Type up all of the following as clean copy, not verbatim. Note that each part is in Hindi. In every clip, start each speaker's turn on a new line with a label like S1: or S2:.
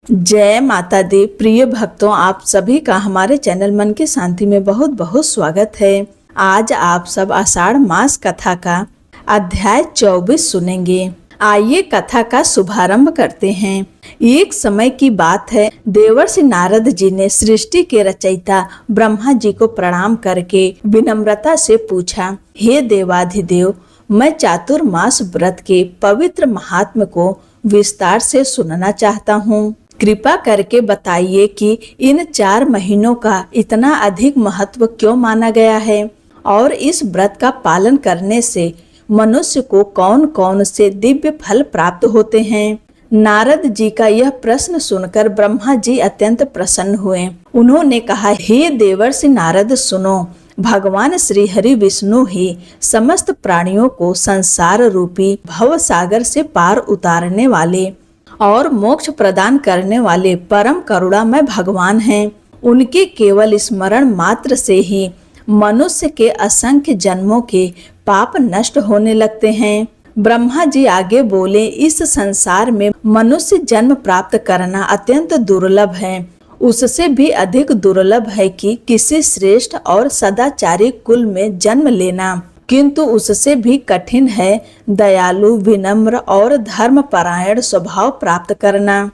S1: जय माता दी। प्रिय भक्तों, आप सभी का हमारे चैनल मन की शांति में बहुत बहुत स्वागत है। आज आप सब आषाढ़ मास कथा का अध्याय 24 सुनेंगे। आइए कथा का शुभारंभ करते हैं। एक समय की बात है, देवर्षि नारद जी ने सृष्टि के रचयिता ब्रह्मा जी को प्रणाम करके विनम्रता से पूछा, हे देवाधिदेव, मैं चातुर्मास व्रत के पवित्र महात्म्य को विस्तार से सुनना चाहता हूँ। कृपा करके बताइए कि इन 4 महीनों का इतना अधिक महत्व क्यों माना गया है और इस व्रत का पालन करने से मनुष्य को कौन कौन से दिव्य फल प्राप्त होते हैं। नारद जी का यह प्रश्न सुनकर ब्रह्मा जी अत्यंत प्रसन्न हुए। उन्होंने कहा, हे देवर्षि नारद, सुनो, भगवान श्री हरि विष्णु ही समस्त प्राणियों को संसार रूपी भव सागर से पार उतारने वाले और मोक्ष प्रदान करने वाले परम करुणामय भगवान हैं। उनके केवल स्मरण मात्र से ही मनुष्य के असंख्य जन्मों के पाप नष्ट होने लगते हैं। ब्रह्मा जी आगे बोले, इस संसार में मनुष्य जन्म प्राप्त करना अत्यंत दुर्लभ है। उससे भी अधिक दुर्लभ है कि किसी श्रेष्ठ और सदाचारी कुल में जन्म लेना, किंतु उससे भी कठिन है दयालु, विनम्र और धर्मपरायण स्वभाव प्राप्त करना।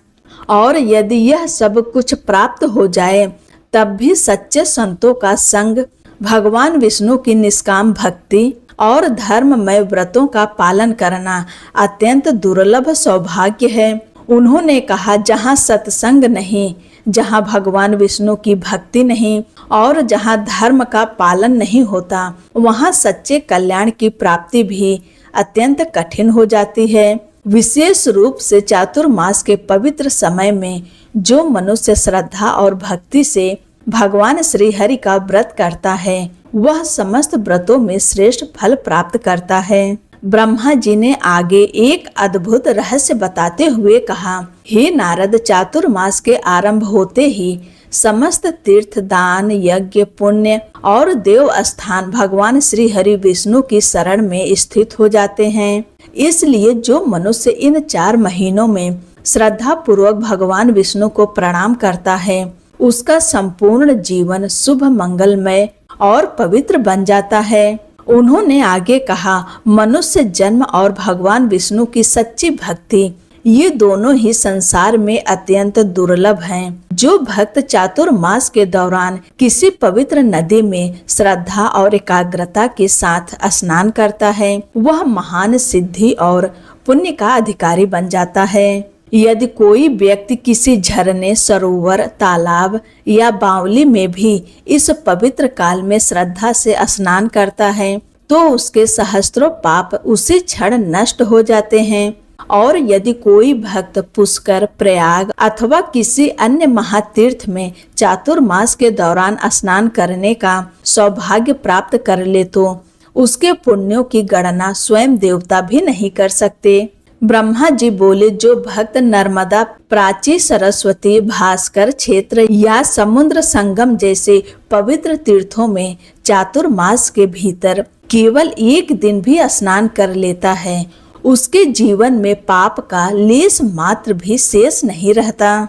S1: और यदि यह सब कुछ प्राप्त हो जाए तब भी सच्चे संतों का संग, भगवान विष्णु की निष्काम भक्ति और धर्ममय व्रतों का पालन करना अत्यंत दुर्लभ सौभाग्य है। उन्होंने कहा, जहाँ सत्संग नहीं, जहाँ भगवान विष्णु की भक्ति नहीं और जहाँ धर्म का पालन नहीं होता, वहाँ सच्चे कल्याण की प्राप्ति भी अत्यंत कठिन हो जाती है। विशेष रूप से चातुर्मास के पवित्र समय में जो मनुष्य श्रद्धा और भक्ति से भगवान श्री हरि का व्रत करता है, वह समस्त व्रतों में श्रेष्ठ फल प्राप्त करता है। ब्रह्मा जी ने आगे एक अद्भुत रहस्य बताते हुए कहा, हे नारद, चातुर्मास के आरंभ होते ही समस्त तीर्थ, दान, यज्ञ, पुण्य और देव स्थान भगवान श्री हरि विष्णु की शरण में स्थित हो जाते हैं। इसलिए जो मनुष्य इन 4 महीनों में श्रद्धा पूर्वक भगवान विष्णु को प्रणाम करता है, उसका संपूर्ण जीवन शुभ, मंगलमय और पवित्र बन जाता है। उन्होंने आगे कहा, मनुष्य जन्म और भगवान विष्णु की सच्ची भक्ति, ये दोनों ही संसार में अत्यंत दुर्लभ हैं। जो भक्त चातुर्मास के दौरान किसी पवित्र नदी में श्रद्धा और एकाग्रता के साथ स्नान करता है, वह महान सिद्धि और पुण्य का अधिकारी बन जाता है। यदि कोई व्यक्ति किसी झरने, सरोवर, तालाब या बावली में भी इस पवित्र काल में श्रद्धा से स्नान करता है, तो उसके सहस्त्रों पाप उसी क्षण नष्ट हो जाते हैं। और यदि कोई भक्त पुष्कर, प्रयाग अथवा किसी अन्य महातीर्थ में चातुर्मास के दौरान स्नान करने का सौभाग्य प्राप्त कर ले, तो उसके पुण्यों की गणना स्वयं देवता भी नहीं कर सकते। ब्रह्मा जी बोले, जो भक्त नर्मदा, प्राची, सरस्वती, भास्कर क्षेत्र या समुद्र संगम जैसे पवित्र तीर्थों में चातुर्मास के भीतर केवल एक दिन भी स्नान कर लेता है, उसके जीवन में पाप का लेस मात्र भी शेष नहीं रहता।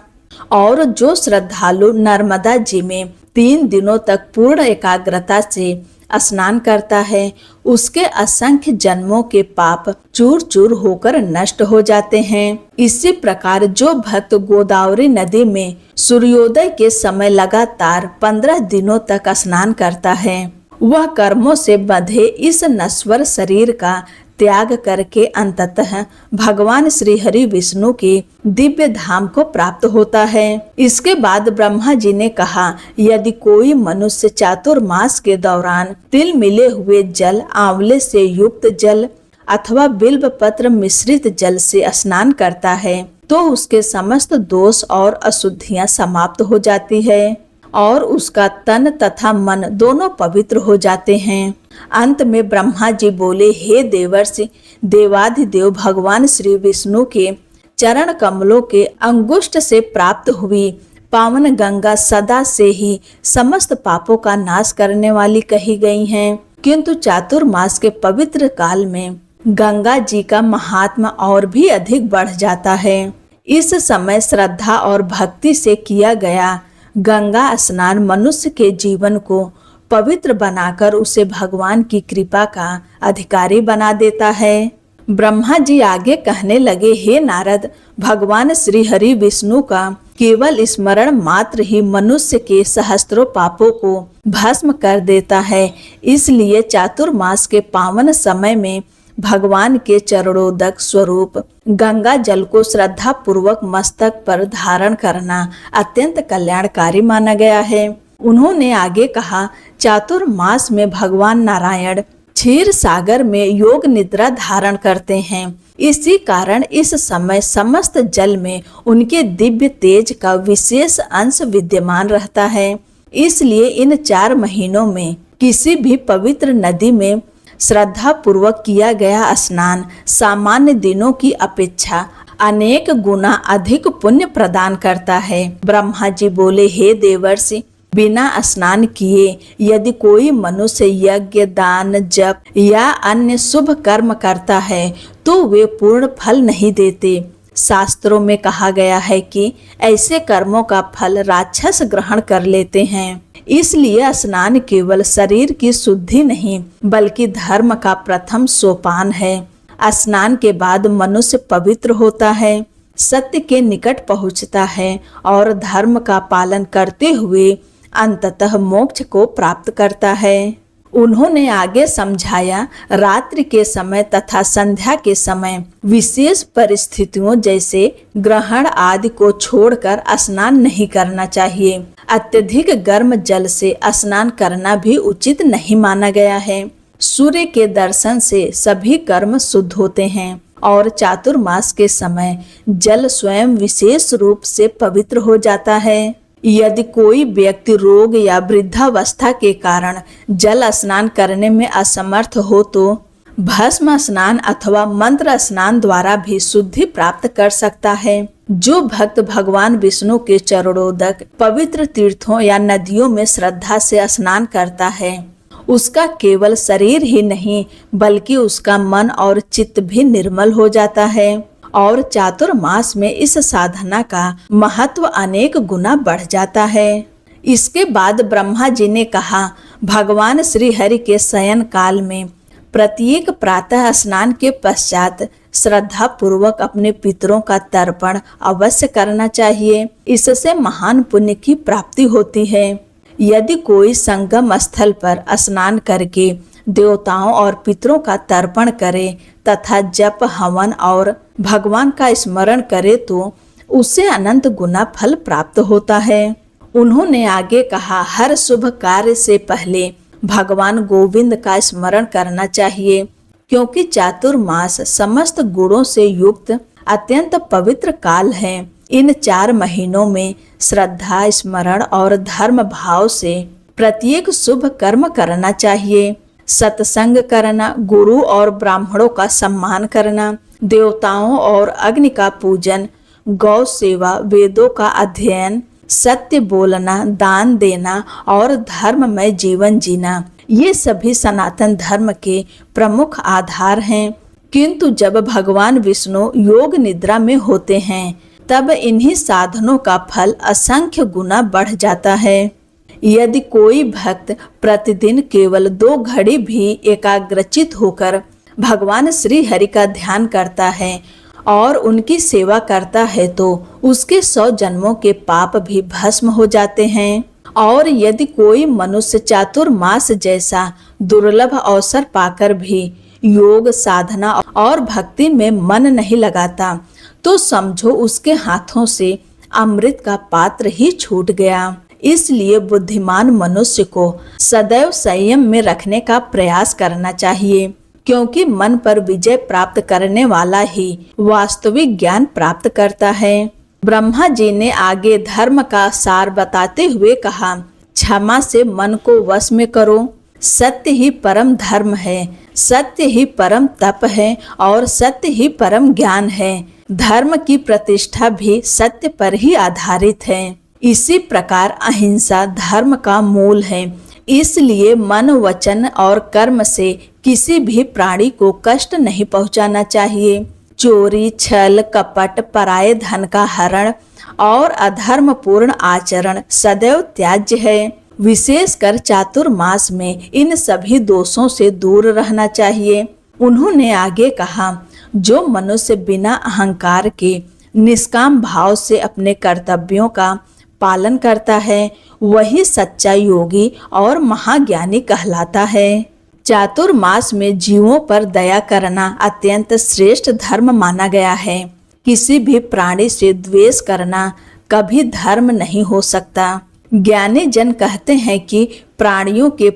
S1: और जो श्रद्धालु नर्मदा जी में 3 दिनों तक पूर्ण एकाग्रता से स्नान करता है, उसके असंख्य जन्मों के पाप चूर चूर होकर नष्ट हो जाते हैं। इसी प्रकार जो भक्त गोदावरी नदी में सूर्योदय के समय लगातार 15 दिनों तक स्नान करता है, वह कर्मों से बंधे इस नश्वर शरीर का त्याग करके अंततः भगवान श्री हरि विष्णु के दिव्य धाम को प्राप्त होता है। इसके बाद ब्रह्मा जी ने कहा, यदि कोई मनुष्य चातुर्मास के दौरान तिल मिले हुए जल, आंवले से युक्त जल अथवा बिल्व पत्र मिश्रित जल से स्नान करता है, तो उसके समस्त दोष और अशुद्धियां समाप्त हो जाती है और उसका तन तथा मन दोनों पवित्र हो जाते हैं। अंत में ब्रह्मा जी बोले, हे देवर्षि, देवाधिदेव भगवान श्री विष्णु के चरण कमलों के अंगुष्ठ से प्राप्त हुई पावन गंगा सदा से ही समस्त पापों का नाश करने वाली कही गई हैं, किंतु चातुर्मास के पवित्र काल में गंगा जी का महात्मा और भी अधिक बढ़ जाता है। इस समय श्रद्धा और भक्ति से किया गया गंगा स्नान मनुष्य के जीवन को पवित्र बनाकर उसे भगवान की कृपा का अधिकारी बना देता है। ब्रह्मा जी आगे कहने लगे, हे नारद, भगवान श्री हरि विष्णु का केवल स्मरण मात्र ही मनुष्य के सहस्त्रों पापों को भस्म कर देता है। इसलिए चातुर्मास के पावन समय में भगवान के चरणोदक स्वरूप गंगा जल को श्रद्धा पूर्वक मस्तक पर धारण करना अत्यंत कल्याणकारी माना गया है। उन्होंने आगे कहा, चातुर्मास में भगवान नारायण क्षीर सागर में योग निद्रा धारण करते हैं। इसी कारण इस समय समस्त जल में उनके दिव्य तेज का विशेष अंश विद्यमान रहता है। इसलिए इन 4 महीनों में किसी भी पवित्र नदी में श्रद्धा पूर्वक किया गया स्नान सामान्य दिनों की अपेक्षा अनेक गुना अधिक पुण्य प्रदान करता है। ब्रह्मा जी बोले, हे देवर्षि, बिना स्नान किए यदि कोई मनुष्य यज्ञ, दान, जप या अन्य शुभ कर्म करता है तो वे पूर्ण फल नहीं देते। शास्त्रों में कहा गया है कि ऐसे कर्मों का फल राक्षस ग्रहण कर लेते हैं। इसलिए स्नान केवल शरीर की शुद्धि नहीं बल्कि धर्म का प्रथम सोपान है। स्नान के बाद मनुष्य पवित्र होता है, सत्य के निकट पहुंचता है और धर्म का पालन करते हुए अंततः मोक्ष को प्राप्त करता है। उन्होंने आगे समझाया, रात्रि के समय तथा संध्या के समय विशेष परिस्थितियों जैसे ग्रहण आदि को छोड़कर स्नान नहीं करना चाहिए। अत्यधिक गर्म जल से स्नान करना भी उचित नहीं माना गया है। सूर्य के दर्शन से सभी कर्म शुद्ध होते हैं और चातुर्मास के समय जल स्वयं विशेष रूप से पवित्र हो जाता है। यदि कोई व्यक्ति रोग या वृद्धावस्था के कारण जल स्नान करने में असमर्थ हो तो भस्म स्नान अथवा मंत्र स्नान द्वारा भी शुद्धि प्राप्त कर सकता है। जो भक्त भगवान विष्णु के चरणोदक पवित्र तीर्थों या नदियों में श्रद्धा से स्नान करता है, उसका केवल शरीर ही नहीं बल्कि उसका मन और चित्त भी निर्मल हो जाता है और चातुर्मास में इस साधना का महत्व अनेक गुना बढ़ जाता है। इसके बाद ब्रह्मा जी ने कहा, भगवान श्री हरि के शयन काल में प्रत्येक प्रातः स्नान के पश्चात श्रद्धा पूर्वक अपने पितरों का तर्पण अवश्य करना चाहिए। इससे महान पुण्य की प्राप्ति होती है। यदि कोई संगम स्थल पर स्नान करके देवताओं और पितरों का तर्पण करे तथा जप, हवन और भगवान का स्मरण करे तो उससे अनंत गुना फल प्राप्त होता है। उन्होंने आगे कहा, हर शुभ कार्य से पहले भगवान गोविंद का स्मरण करना चाहिए, क्योंकि चातुर्मास समस्त गुणों से युक्त अत्यंत पवित्र काल है। इन 4 महीनों में श्रद्धा, स्मरण और धर्म भाव से प्रत्येक शुभ कर्म करना चाहिए। सत्संग करना, गुरु और ब्राह्मणों का सम्मान करना, देवताओं और अग्नि का पूजन, गौ सेवा, वेदों का अध्ययन, सत्य बोलना, दान देना और धर्ममय जीवन जीना, ये सभी सनातन धर्म के प्रमुख आधार हैं। किंतु जब भगवान विष्णु योग निद्रा में होते हैं तब इन्हीं साधनों का फल असंख्य गुना बढ़ जाता है। यदि कोई भक्त प्रतिदिन केवल 2 घड़ी भी एकाग्रचित होकर भगवान श्री हरि का ध्यान करता है और उनकी सेवा करता है तो उसके 100 जन्मों के पाप भी भस्म हो जाते हैं। और यदि कोई मनुष्य चातुर्मास जैसा दुर्लभ अवसर पाकर भी योग, साधना और भक्ति में मन नहीं लगाता तो समझो उसके हाथों से अमृत का पात्र ही छूट गया। इसलिए बुद्धिमान मनुष्य को सदैव संयम में रखने का प्रयास करना चाहिए, क्योंकि मन पर विजय प्राप्त करने वाला ही वास्तविक ज्ञान प्राप्त करता है। ब्रह्मा जी ने आगे धर्म का सार बताते हुए कहा, क्षमा से मन को वश में करो। सत्य ही परम धर्म है, सत्य ही परम तप है और सत्य ही परम ज्ञान है। धर्म की प्रतिष्ठा भी सत्य पर ही आधारित है। इसी प्रकार अहिंसा धर्म का मूल है। इसलिए मन, वचन और कर्म से किसी भी प्राणी को कष्ट नहीं पहुंचाना चाहिए। चोरी, छल, कपट, पराये धन का हरण और अधर्म पूर्ण आचरण सदैव त्याज्य है। विशेषकर चातुर्मास में इन सभी दोषों से दूर रहना चाहिए। उन्होंने आगे कहा, जो मनुष्य बिना अहंकार के निष्काम भाव से अपने कर्तव्यों का पालन करता है, वही सच्चा योगी और महाज्ञानी कहलाता है। चातुर्मास में जीवों पर दया करना अत्यंत श्रेष्ठ धर्म माना गया है। किसी भी प्राणी से द्वेष करना कभी धर्म नहीं हो सकता। ज्ञानी जन कहते हैं कि प्राणियों के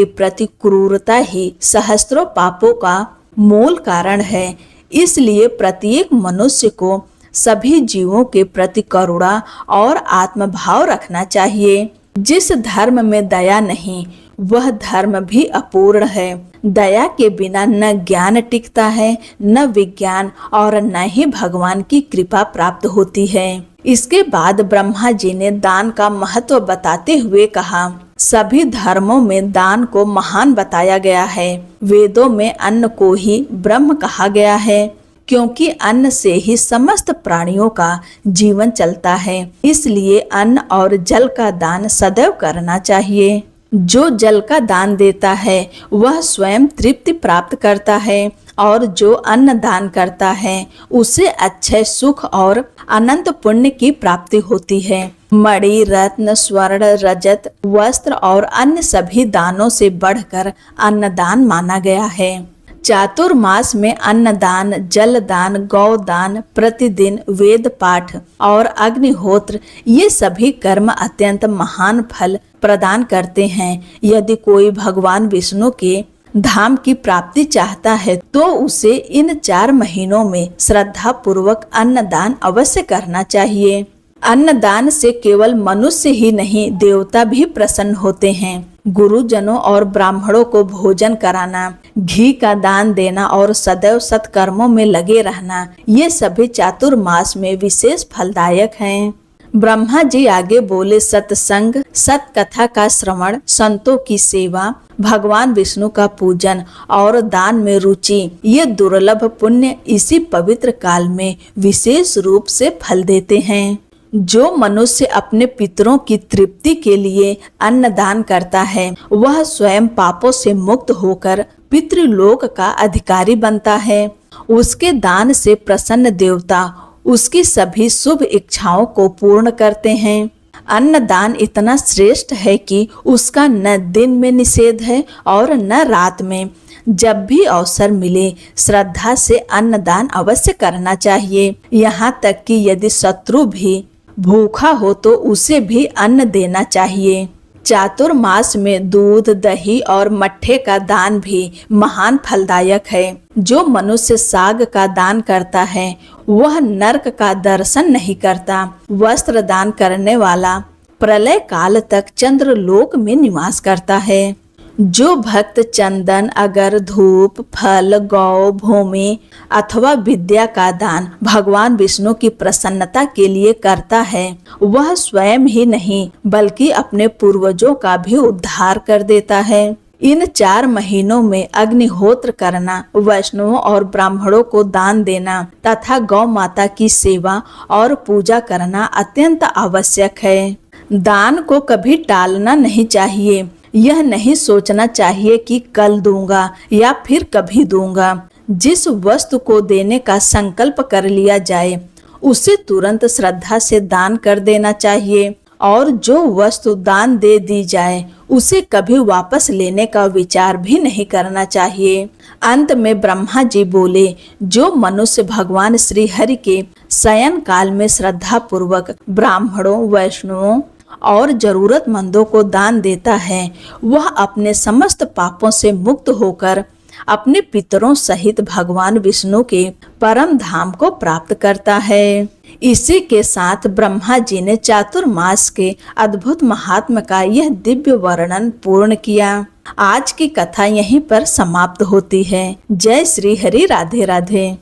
S1: प्रति क्रूरता ही सहस्त्रों पापों का मूल कारण है। इसलिए प्रत्येक मनुष्य को सभी जीवों के प्रति करुणा और आत्मभाव रखना चाहिए। जिस धर्म में दया नहीं, वह धर्म भी अपूर्ण है। दया के बिना न ज्ञान टिकता है, न विज्ञान और न ही भगवान की कृपा प्राप्त होती है। इसके बाद ब्रह्मा जी ने दान का महत्व बताते हुए कहा, सभी धर्मों में दान को महान बताया गया है। वेदों में अन्न को ही ब्रह्म कहा गया है, क्योंकि अन्न से ही समस्त प्राणियों का जीवन चलता है। इसलिए अन्न और जल का दान सदैव करना चाहिए। जो जल का दान देता है वह स्वयं तृप्ति प्राप्त करता है, और जो अन्न दान करता है उसे अच्छे सुख और अनंत पुण्य की प्राप्ति होती है। मणि, रत्न, स्वर्ण, रजत, वस्त्र और अन्य सभी दानों से बढ़कर अन्नदान माना गया है। चातुर्मास में अन्नदान, जलदान, गौदान, प्रतिदिन वेद पाठ और अग्निहोत्र ये सभी कर्म अत्यंत महान फल प्रदान करते हैं। यदि कोई भगवान विष्णु के धाम की प्राप्ति चाहता है तो उसे इन 4 महीनों में श्रद्धा पूर्वक अन्नदान अवश्य करना चाहिए। अन्नदान से केवल मनुष्य ही नहीं, देवता भी प्रसन्न होते हैं। गुरुजनों और ब्राह्मणों को भोजन कराना, घी का दान देना और सदैव सत्कर्मों में लगे रहना, ये सभी चातुर्मास में विशेष फलदायक हैं। ब्रह्मा जी आगे बोले, सत्संग, सत्कथा का श्रवण, संतों की सेवा, भगवान विष्णु का पूजन और दान में रुचि, ये दुर्लभ पुण्य इसी पवित्र काल में विशेष रूप से फल देते हैं। जो मनुष्य अपने पितरों की तृप्ति के लिए अन्नदान करता है, वह स्वयं पापों से मुक्त होकर पितृलोक का अधिकारी बनता है। उसके दान से प्रसन्न देवता उसकी सभी शुभ इच्छाओं को पूर्ण करते हैं। अन्नदान इतना श्रेष्ठ है कि उसका न दिन में निषेध है और न रात में। जब भी अवसर मिले श्रद्धा से अन्नदान अवश्य करना चाहिए। यहाँ तक कि यदि शत्रु भी भूखा हो तो उसे भी अन्न देना चाहिए। चातुर्मास में दूध, दही और मट्ठे का दान भी महान फलदायक है। जो मनुष्य साग का दान करता है वह नरक का दर्शन नहीं करता। वस्त्र दान करने वाला प्रलय काल तक चंद्रलोक में निवास करता है। जो भक्त चंदन, अगर, धूप, फल, गौ, भूमि अथवा विद्या का दान भगवान विष्णु की प्रसन्नता के लिए करता है, वह स्वयं ही नहीं बल्कि अपने पूर्वजों का भी उद्धार कर देता है। इन 4 महीनों में अग्निहोत्र करना, वैष्णवों और ब्राह्मणों को दान देना तथा गौ माता की सेवा और पूजा करना अत्यंत आवश्यक है। दान को कभी टालना नहीं चाहिए। यह नहीं सोचना चाहिए कि कल दूंगा या फिर कभी दूंगा। जिस वस्तु को देने का संकल्प कर लिया जाए उसे तुरंत श्रद्धा से दान कर देना चाहिए, और जो वस्तु दान दे दी जाए उसे कभी वापस लेने का विचार भी नहीं करना चाहिए। अंत में ब्रह्मा जी बोले, जो मनुष्य भगवान श्री हरि के शयन काल में श्रद्धा पूर्वक ब्राह्मणों, वैष्णवों और जरूरतमंदों को दान देता है, वह अपने समस्त पापों से मुक्त होकर अपने पितरों सहित भगवान विष्णु के परम धाम को प्राप्त करता है। इसी के साथ ब्रह्मा जी ने चातुर्मास के अद्भुत महात्म का यह दिव्य वर्णन पूर्ण किया। आज की कथा यहीं पर समाप्त होती है। जय श्री हरि, राधे राधे।